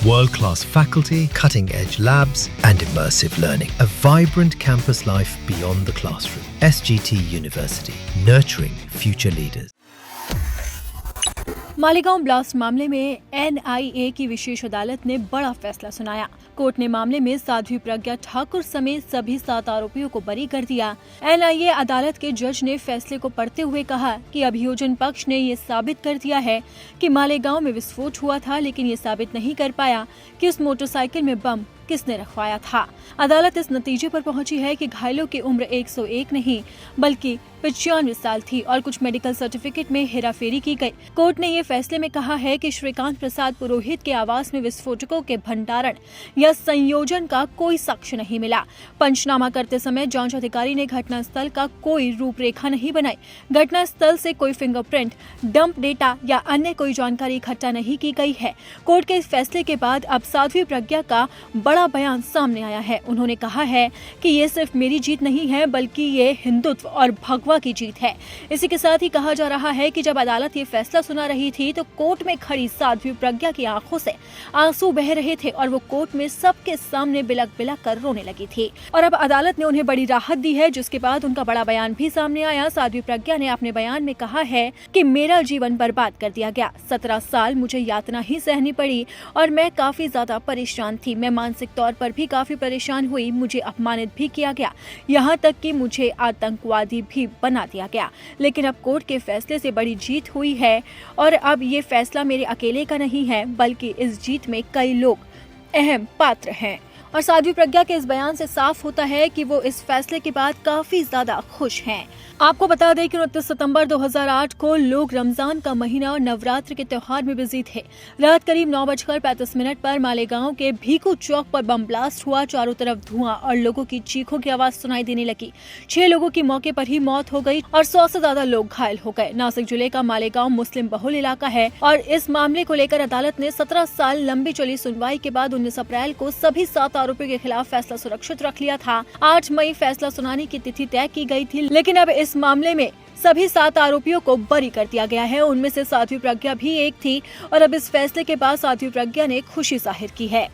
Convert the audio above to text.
World-class faculty, cutting-edge labs and immersive learning. A vibrant campus life beyond the classroom. SGT University, nurturing future leaders. Malegaon blast मामले में NIA की विशेष अदालत ने बड़ा फैसला सुनाया। कोर्ट ने मामले में साध्वी प्रज्ञा ठाकुर समेत सभी 7 आरोपियों को बरी कर दिया। एनआईए अदालत के जज ने फैसले को पढ़ते हुए कहा कि अभियोजन पक्ष ने ये साबित कर दिया है कि मालेगांव में विस्फोट हुआ था, लेकिन ये साबित नहीं कर पाया कि उस मोटरसाइकिल में बम किसने रखवाया था। अदालत इस नतीजे पर पहुंची है कि घायलों की उम्र 101 नहीं बल्कि 95 साल थी और कुछ मेडिकल सर्टिफिकेट में हेराफेरी की गई। कोर्ट ने ये फैसले में कहा है कि श्रीकांत प्रसाद पुरोहित के आवास में विस्फोटकों के भंडारण या संयोजन का कोई साक्ष्य नहीं मिला। पंचनामा करते समय जांच अधिकारी ने घटनास्थल का कोई रूपरेखा नहीं बनाई। घटनास्थल से कोई फिंगरप्रिंट, डंप डेटा या अन्य कोई जानकारी इकट्ठा नहीं की गई है। कोर्ट के इस फैसले के बाद अब साध्वी प्रज्ञा का बड़ा बयान सामने आया है। उन्होंने कहा है कि ये सिर्फ मेरी जीत नहीं है बल्कि ये हिंदुत्व और भगवा की जीत है। इसी के साथ ही कहा जा रहा है कि जब अदालत ये फैसला सुना रही थी तो कोर्ट में खड़ी साध्वी प्रज्ञा की आंखों से आंसू बह रहे थे और वो कोर्ट में सबके सामने बिलक बिलक कर रोने लगी थी। और अब अदालत ने उन्हें बड़ी राहत दी है, जिसके बाद उनका बड़ा बयान भी सामने आया। साध्वी प्रज्ञा ने अपने बयान में कहा है कि मेरा जीवन बर्बाद कर दिया गया। 17 साल मुझे यातना ही सहनी पड़ी और मैं काफी ज्यादा परेशान थी। मैं मानसिक तौर पर भी काफी परेशान हुई। मुझे अपमानित भी किया गया, यहाँ तक कि मुझे आतंकवादी भी बना दिया गया। लेकिन अब कोर्ट के फैसले से बड़ी जीत हुई है और अब ये फैसला मेरे अकेले का नहीं है बल्कि इस जीत में कई लोग अहम पात्र हैं। और साध्वी प्रज्ञा के इस बयान से साफ होता है कि वो इस फैसले के बाद काफी ज्यादा खुश हैं। आपको बता दें कि 29 सितंबर 2008 को लोग रमजान का महीना और नवरात्र के त्योहार में बिजी थे। रात करीब 9:35 पर मालेगांव के भीखू चौक पर बम ब्लास्ट हुआ। चारों तरफ धुआं और लोगों की चीखों की आवाज सुनाई देने लगी। 6 लोगों की मौके पर ही मौत हो गई और 100 से ज्यादा लोग घायल हो गए। नासिक जिले का मालेगांव मुस्लिम बहुल इलाका है और इस मामले को लेकर अदालत ने 17 साल लंबी चली सुनवाई के बाद 19 अप्रैल को सभी 7 आरोपियों के खिलाफ फैसला सुरक्षित रख लिया था। 8 मई फैसला सुनाने की तिथि तय की गई थी, लेकिन अब इस मामले में सभी 7 आरोपियों को बरी कर दिया गया है। उनमें से साध्वी प्रज्ञा भी एक थी और अब इस फैसले के बाद साध्वी प्रज्ञा ने खुशी जाहिर की है।